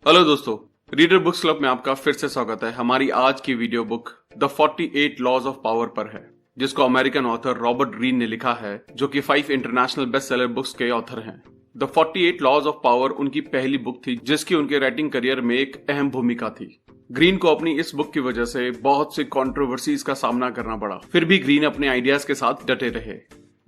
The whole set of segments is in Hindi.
हेलो दोस्तों, रीडर बुक्स क्लब में आपका फिर से स्वागत है। हमारी आज की video book the 48 laws of power पर है, जिसको अमेरिकन ऑथर रॉबर्ट ग्रीन ने लिखा है, जो कि 5 इंटरनेशनल बेस्ट सेलर बुक्स के ऑथर हैं। द 48 लॉज ऑफ पावर उनकी पहली बुक थी, जिसकी उनके राइटिंग करियर में एक अहम भूमिका थी। ग्रीन को अपनी इस बुक की वजह से बहुत सी कंट्रोवर्सीज का सामना करना पड़ा, फिर भी ग्रीन अपने आइडियाज के साथ डटे रहे।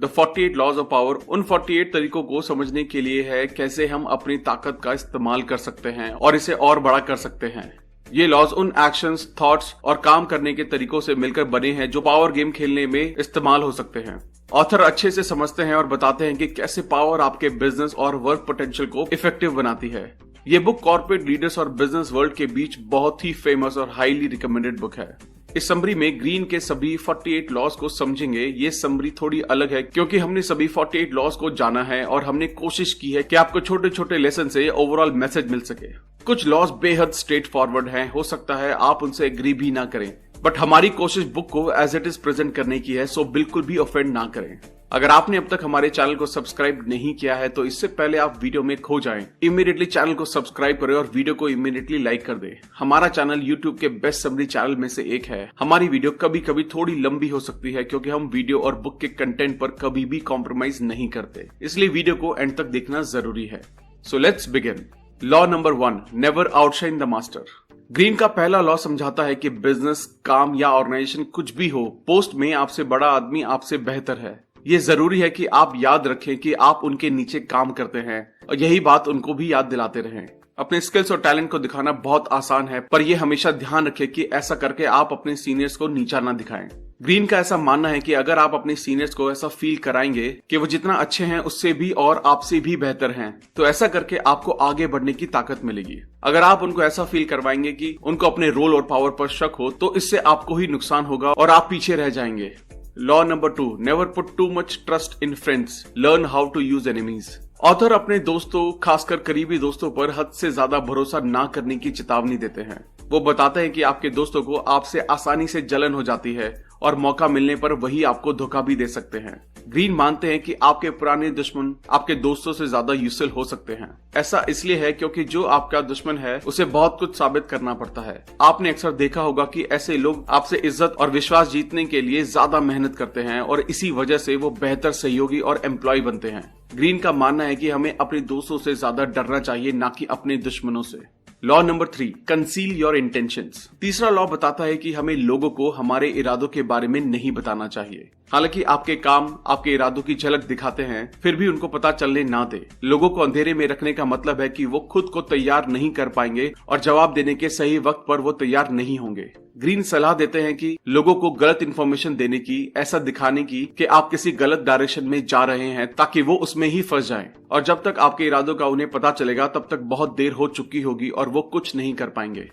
द 48 लॉज ऑफ पावर उन 48 तरीकों को समझने के लिए है कैसे हम अपनी ताकत का इस्तेमाल कर सकते हैं और इसे और बड़ा कर सकते हैं। ये लॉज उन एक्शंस, थॉट्स और काम करने के तरीकों से मिलकर बने हैं जो पावर गेम खेलने में इस्तेमाल हो सकते हैं। ऑथर अच्छे से समझते हैं और बताते हैं कि कैसे पावर आपके बिजनेस और वर्क पोटेंशियल को इफेक्टिव बनाती है। ये बुक कॉर्पोरेट लीडर्स और बिजनेस वर्ल्ड के बीच बहुत ही फेमस और हाईली रिकमेंडेड बुक है। इस समरी में ग्रीन के सभी 48 लॉज को समझेंगे। ये समरी थोड़ी अलग है क्योंकि हमने सभी 48 लॉज को जाना है और हमने कोशिश की है कि आपको छोटे छोटे लेसन से ओवरऑल मैसेज मिल सके। कुछ लॉज बेहद स्ट्रेट फॉरवर्ड हैं, हो सकता है आप उनसे एग्री भी ना करें, बट हमारी कोशिश बुक को एज इट इज प्रेजेंट करने की है, सो बिल्कुल भी ऑफेंड ना करें। अगर आपने अब तक हमारे चैनल को सब्सक्राइब नहीं किया है तो इससे पहले आप वीडियो में खो जाएं, इमीडिएटली चैनल को सब्सक्राइब करें और वीडियो को इमीडिएटली लाइक कर दें। हमारा चैनल यूट्यूब के बेस्ट समरी चैनल में से एक है। हमारी वीडियो कभी कभी थोड़ी लंबी हो सकती है क्योंकि हम वीडियो और बुक के कंटेंट पर कभी भी कॉम्प्रोमाइज नहीं करते, इसलिए वीडियो को एंड तक देखना जरूरी है। So let's begin. Law number 1, never outshine the master. Green का पहला लॉ समझाता है कि बिजनेस, काम या ऑर्गेनाइजेशन कुछ भी हो, पोस्ट में आपसे बड़ा आदमी आपसे बेहतर है। ये जरूरी है कि आप याद रखें कि आप उनके नीचे काम करते हैं और यही बात उनको भी याद दिलाते रहें। अपने स्किल्स और टैलेंट को दिखाना बहुत आसान है, पर यह हमेशा ध्यान रखें कि ऐसा करके आप अपने सीनियर्स को नीचा ना दिखाएं। ग्रीन का ऐसा मानना है कि अगर आप अपने सीनियर्स को ऐसा फील कराएंगे कि वो जितना अच्छे हैं उससे भी और आपसे भी बेहतर हैं, तो ऐसा करके आपको आगे बढ़ने की ताकत मिलेगी। अगर आप उनको ऐसा फील करवाएंगे कि उनको अपने रोल और पावर पर शक हो, तो इससे आपको ही नुकसान होगा और आप पीछे रह जाएंगे। Law number 2, never put too much trust in friends, learn how to use enemies. Author अपने दोस्तों, खासकर करीबी दोस्तों पर हद से ज्यादा भरोसा ना करने की चेतावनी देते हैं। वो बताते हैं कि आपके दोस्तों को आपसे आसानी से जलन हो जाती है और मौका मिलने पर वही आपको धोखा भी दे सकते हैं। ग्रीन मानते हैं कि आपके पुराने दुश्मन आपके दोस्तों से ज्यादा यूजफुल हो सकते हैं। ऐसा इसलिए है क्योंकि जो आपका दुश्मन है उसे बहुत कुछ साबित करना पड़ता है। आपने अक्सर देखा होगा कि ऐसे लोग आपसे इज्जत और विश्वास जीतने के लिए ज्यादा मेहनत करते हैं और इसी वजह से वो बेहतर सहयोगी और एम्प्लॉय बनते हैं। ग्रीन का मानना है कि हमें अपने दोस्तों से ज्यादा डरना चाहिए, ना कि अपने दुश्मनों से। Law number 3, conceal your intentions. तीसरा लॉ बताता है कि हमें लोगों को हमारे इरादों के बारे में नहीं बताना चाहिए। हालांकि आपके काम आपके इरादों की झलक दिखाते हैं, फिर भी उनको पता चलने ना दे। लोगों को अंधेरे में रखने का मतलब है कि वो खुद को तैयार नहीं कर पाएंगे और जवाब देने के सही वक्त पर वो तैयार नहीं होंगे। ग्रीन सलाह देते हैं कि लोगों को गलत इन्फॉर्मेशन देने की, ऐसा दिखाने की कि आप किसी गलत डायरेक्शन में जा रहे हैं ताकि वो उसमें ही फंस जाएं। और जब तक आपके इरादों का उन्हें पता चलेगा तब तक बहुत देर हो चुकी होगी और वो कुछ नहीं कर पाएंगे।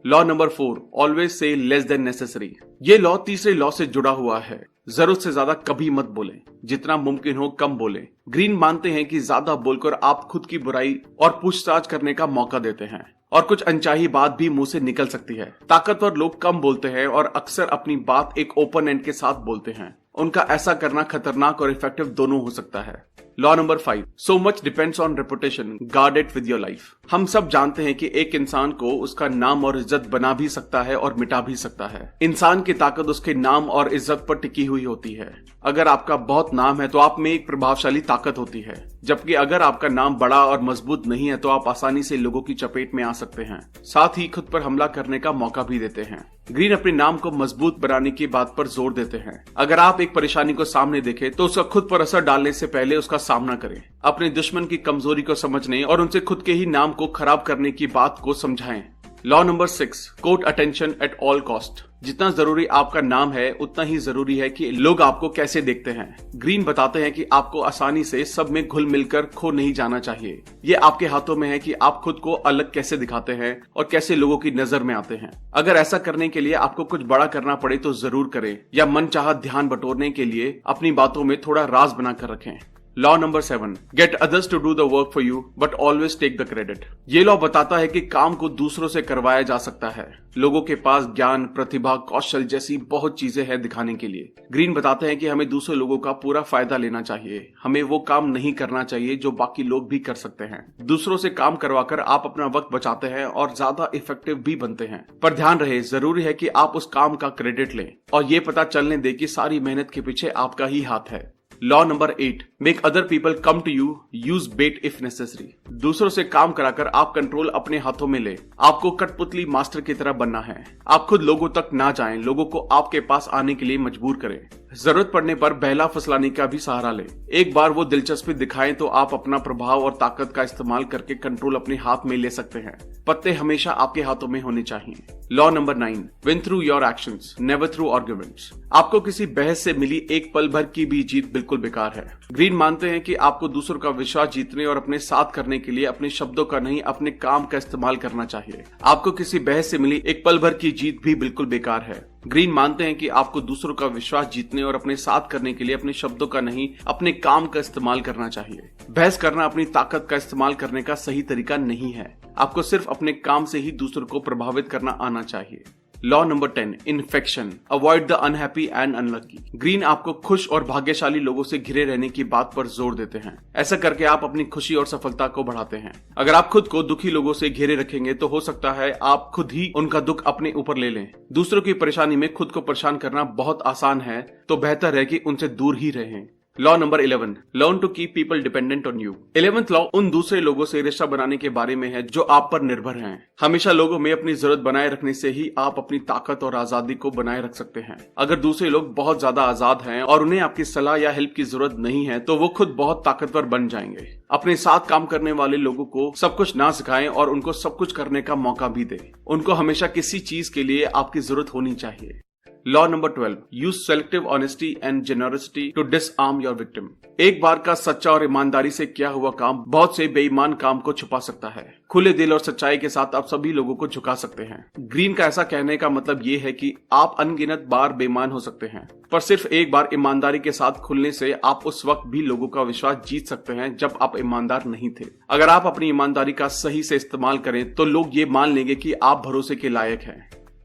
Law number 4, always say less than necessary. ये लॉ तीसरे लॉ से जुड़ा हुआ है। जरूरत से ज्यादा कभी मत बोलें, जितना मुमकिन हो कम बोलें। ग्रीन मानते हैं कि ज्यादा बोलकर आप खुद की बुराई और पूछताछ करने का मौका देते हैं और कुछ अनचाही बात भी मुंह से निकल सकती है। ताकतवर लोग कम बोलते हैं और अक्सर अपनी बात एक ओपन एंड के साथ बोलते हैं। उनका ऐसा करना खतरनाक और इफेक्टिव दोनों हो सकता है। Law number 5, so much depends on reputation, guard it with your life. हम सब जानते हैं कि एक इंसान को उसका नाम और इज्जत बना भी सकता है और मिटा भी सकता है। इंसान की ताकत उसके नाम और इज्जत पर टिकी हुई होती है। अगर आपका बहुत नाम है तो आप में एक प्रभावशाली ताकत होती है, जबकि अगर आपका नाम बड़ा और मजबूत नहीं है तो आप आसानी से लोगों की चपेट में आ सकते हैं, साथ ही खुद पर हमला करने का मौका भी देते हैं। ग्रीन अपने नाम को मजबूत बनाने की बात पर जोर देते हैं। अगर आप एक परेशानी को सामने देखें तो उसका खुद पर असर डालने से पहले उसका सामना करें। अपने दुश्मन की कमजोरी को समझने और उनसे खुद के ही नाम को खराब करने की बात को समझाएं। Law number 6, court attention at all cost. जितना जरूरी आपका नाम है उतना ही जरूरी है कि लोग आपको कैसे देखते हैं। ग्रीन बताते हैं कि आपको आसानी से सब में घुल मिलकर खो नहीं जाना चाहिए। ये आपके हाथों में है कि आप खुद को अलग कैसे दिखाते हैं और कैसे लोगों की नजर में आते हैं। अगर ऐसा करने के लिए आपको कुछ बड़ा करना पड़े तो जरूर करें, या मनचाहा ध्यान बटोरने के लिए अपनी बातों में थोड़ा राज बनाकर रखें। Law number 7, get others to do the work for you but always take the credit. ये लॉ बताता है कि काम को दूसरों से करवाया जा सकता है। लोगों के पास ज्ञान, प्रतिभा, कौशल जैसी बहुत चीजें हैं दिखाने के लिए। ग्रीन बताते हैं कि हमें दूसरे लोगों का पूरा फायदा लेना चाहिए। हमें वो काम नहीं करना चाहिए जो बाकी लोग भी कर सकते हैं। दूसरों से काम करवाकर आप अपना वक्त बचाते हैं और ज्यादा इफेक्टिव भी बनते हैं। पर ध्यान रहे, जरूरी है कि आप उस काम का क्रेडिट लें और ये पता चलने दे कि सारी मेहनत के पीछे आपका ही हाथ है। Law number 8, make other people come to you, use bait if necessary. दूसरों से काम कराकर आप कंट्रोल अपने हाथों में ले। आपको कठपुतली मास्टर की तरह बनना है। आप खुद लोगों तक ना जाएं, लोगों को आपके पास आने के लिए मजबूर करें। जरूरत पड़ने पर बहला फुसलाने का भी सहारा ले। एक बार वो दिलचस्पी दिखाएं तो आप अपना प्रभाव और ताकत का इस्तेमाल करके कंट्रोल अपने हाथ में ले सकते हैं। पत्ते हमेशा आपके हाथों में होने चाहिए। Law number 9, win through your actions, never through arguments. आपको किसी बहस से मिली एक पल भर की भी जीत बिल्कुल बेकार है। ग्रीन मानते हैं कि आपको दूसरों का विश्वास जीतने और अपने साथ करने के लिए अपने शब्दों का नहीं, अपने काम का इस्तेमाल करना चाहिए। आपको किसी बहस से मिली एक पल भर की जीत भी बिल्कुल बेकार है। ग्रीन मानते हैं कि आपको दूसरों का विश्वास जीतने और अपने साथ करने के लिए अपने शब्दों का नहीं, अपने काम का इस्तेमाल करना चाहिए। बहस करना अपनी ताकत का इस्तेमाल करने का सही तरीका नहीं है। आपको सिर्फ अपने काम से ही दूसरों को प्रभावित करना आना चाहिए। Law number 10, infection, avoid the unhappy and unlucky. Green आपको खुश और भाग्यशाली लोगों से घिरे रहने की बात पर जोर देते हैं। ऐसा करके आप अपनी खुशी और सफलता को बढ़ाते हैं। अगर आप खुद को दुखी लोगों से घेरे रखेंगे तो हो सकता है आप खुद ही उनका दुख अपने ऊपर ले लें। दूसरों की परेशानी में खुद को परेशान करना बहुत आसान है, तो बेहतर है कि उनसे दूर ही रहें। Law number 11, learn to keep people dependent on you. 11th law उन दूसरे लोगों से रिश्ता बनाने के बारे में है जो आप पर निर्भर हैं। हमेशा लोगों में अपनी जरूरत बनाए रखने से ही आप अपनी ताकत और आजादी को बनाए रख सकते हैं। अगर दूसरे लोग बहुत ज्यादा आजाद हैं और उन्हें आपकी सलाह या हेल्प की जरूरत नहीं है तो वो खुद बहुत ताकतवर बन जाएंगे। अपने साथ काम करने वाले लोगों को सब कुछ ना सिखाएं और उनको सब कुछ करने का मौका भी दें। उनको हमेशा किसी चीज के लिए आपकी जरूरत होनी चाहिए। Law number 12, use selective honesty and generosity to disarm your victim. एक बार का सच्चा और ईमानदारी से किया हुआ काम बहुत से बेईमान काम को छुपा सकता है। खुले दिल और सच्चाई के साथ आप सभी लोगों को झुका सकते हैं। ग्रीन का ऐसा कहने का मतलब ये है कि आप अनगिनत बार बेईमान हो सकते हैं, पर सिर्फ एक बार ईमानदारी के साथ खुलने से आप उस वक्त भी लोगों का विश्वास जीत सकते हैं जब आप ईमानदार नहीं थे। अगर आप अपनी ईमानदारी का सही से इस्तेमाल करें तो लोग ये मान लेंगे कि आप भरोसे के लायक हैं।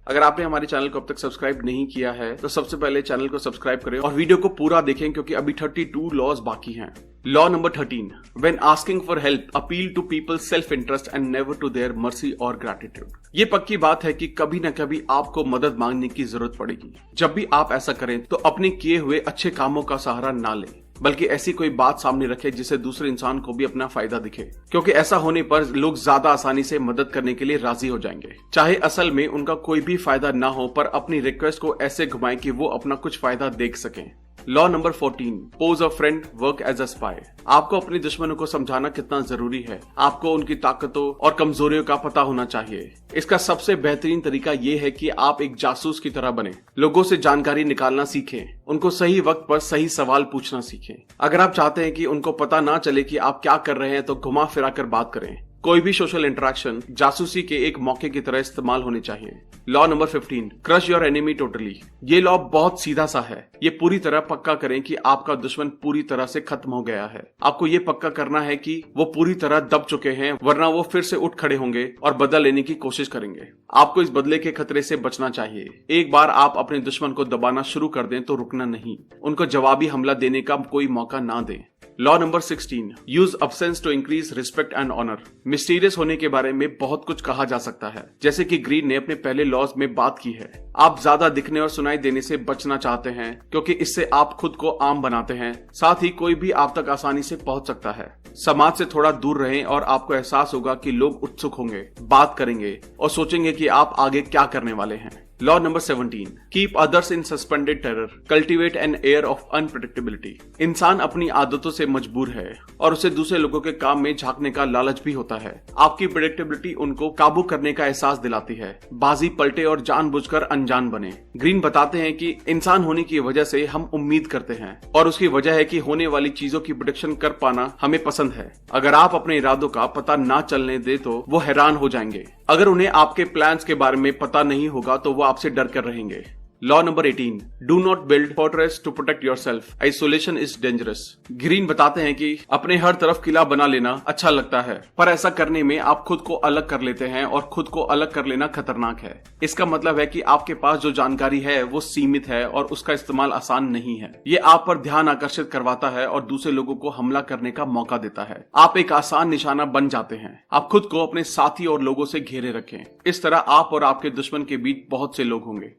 अगर आपने हमारे चैनल को अब तक सब्सक्राइब नहीं किया है तो सबसे पहले चैनल को सब्सक्राइब करें और वीडियो को पूरा देखें क्योंकि अभी 32 लॉज बाकी हैं। Law number 13, when asking for help appeal to people's self interest and never to their mercy और ग्रैटिट्यूड। ये पक्की बात है कि कभी न कभी आपको मदद मांगने की जरूरत पड़ेगी। जब भी आप ऐसा करें तो अपने किए हुए अच्छे कामों का सहारा ना लें, बल्कि ऐसी कोई बात सामने रखें जिससे दूसरे इंसान को भी अपना फायदा दिखे, क्योंकि ऐसा होने पर लोग ज्यादा आसानी से मदद करने के लिए राजी हो जाएंगे। चाहे असल में उनका कोई भी फायदा ना हो, पर अपनी रिक्वेस्ट को ऐसे घुमाएं कि वो अपना कुछ फायदा देख सकें। Law number 14, pose a friend, work as a spy. आपको अपने दुश्मनों को समझाना कितना जरूरी है। आपको उनकी ताकतों और कमजोरियों का पता होना चाहिए। इसका सबसे बेहतरीन तरीका ये है कि आप एक जासूस की तरह बने। लोगों से जानकारी निकालना सीखें, उनको सही वक्त पर सही सवाल पूछना सीखें। अगर आप चाहते हैं कि उनको पता ना चले कि आप क्या कर रहे हैं तो घुमा फिरा कर बात करें। कोई भी सोशल इंटरेक्शन जासूसी के एक मौके की तरह इस्तेमाल होने चाहिए। Law number 15, crush your enemy totally. ये लॉ बहुत सीधा सा है। ये पूरी तरह पक्का करें कि आपका दुश्मन पूरी तरह से खत्म हो गया है। आपको ये पक्का करना है कि वो पूरी तरह दब चुके हैं, वरना वो फिर से उठ खड़े होंगे और बदला लेने की कोशिश करेंगे। आपको इस बदले के खतरे से बचना चाहिए। एक बार आप अपने दुश्मन को दबाना शुरू कर दें तो रुकना नहीं। उनको जवाबी हमला देने का कोई मौका ना दें। Law number 16, use absence to increase respect and honour. Mysterious होने के बारे में बहुत कुछ कहा जा सकता है, जैसे कि ग्रीन ने अपने पहले लॉज में बात की है। आप ज्यादा दिखने और सुनाई देने से बचना चाहते हैं क्योंकि इससे आप खुद को आम बनाते हैं। साथ ही कोई भी आप तक आसानी से पहुंच सकता है। समाज से थोड़ा दूर रहें और आपको एहसास होगा कि लोग उत्सुक होंगे, बात करेंगे और सोचेंगे कि आप आगे क्या करने वाले हैं। Law number 17, keep others in suspended terror, cultivate an air of unpredictability. इंसान अपनी आदतों से मजबूर है और उसे दूसरे लोगों के काम में झांकने का लालच भी होता है। आपकी प्रेडिक्टेबिलिटी उनको काबू करने का एहसास दिलाती है। बाजी पलटे और जानबूझकर अनजान बने। ग्रीन बताते हैं कि इंसान होने की वजह से हम उम्मीद करते हैं और उसकी वजह है कि होने वाली चीजों की प्रेडिक्शन कर पाना हमें पसंद है। अगर आप अपने इरादों का पता ना चलने दे तो वो हैरान हो जाएंगे। अगर उन्हें आपके प्लान्स के बारे में पता नहीं होगा तो वो आपसे डर कर रहेंगे। Law number 18, do not build fortress to protect yourself, isolation is dangerous. Greene बताते हैं कि अपने हर तरफ किला बना लेना अच्छा लगता है, पर ऐसा करने में आप खुद को अलग कर लेते हैं और खुद को अलग कर लेना खतरनाक है। इसका मतलब है कि आपके पास जो जानकारी है वो सीमित है और उसका इस्तेमाल आसान नहीं है। ये आप पर ध्यान आकर्षित करवाता है और दूसरे लोगों को हमला करने का मौका देता है। आप एक आसान निशाना बन जाते हैं। आप खुद को अपने साथी और लोगों से घेरे रखें। इस तरह आप और आपके दुश्मन के बीच बहुत से लोग होंगे।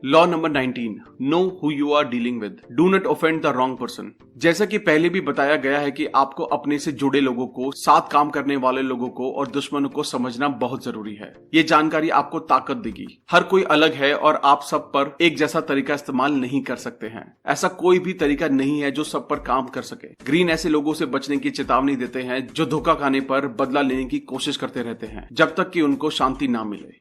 Law number 19, know who you are dealing with, do not offend the wrong person. जैसा कि पहले भी बताया गया है कि आपको अपने से जुड़े लोगों को, साथ काम करने वाले लोगों को और दुश्मनों को समझना बहुत जरूरी है। ये जानकारी आपको ताकत देगी। हर कोई अलग है और आप सब पर एक जैसा तरीका इस्तेमाल नहीं कर सकते हैं। ऐसा कोई भी तरीका नहीं है जो सब पर काम कर सके। ग्रीन ऐसे लोगों से बचने की चेतावनी देते हैं जो धोखा खाने पर बदला लेने की कोशिश करते रहते हैं जब तक कि उनको शांति ना मिले।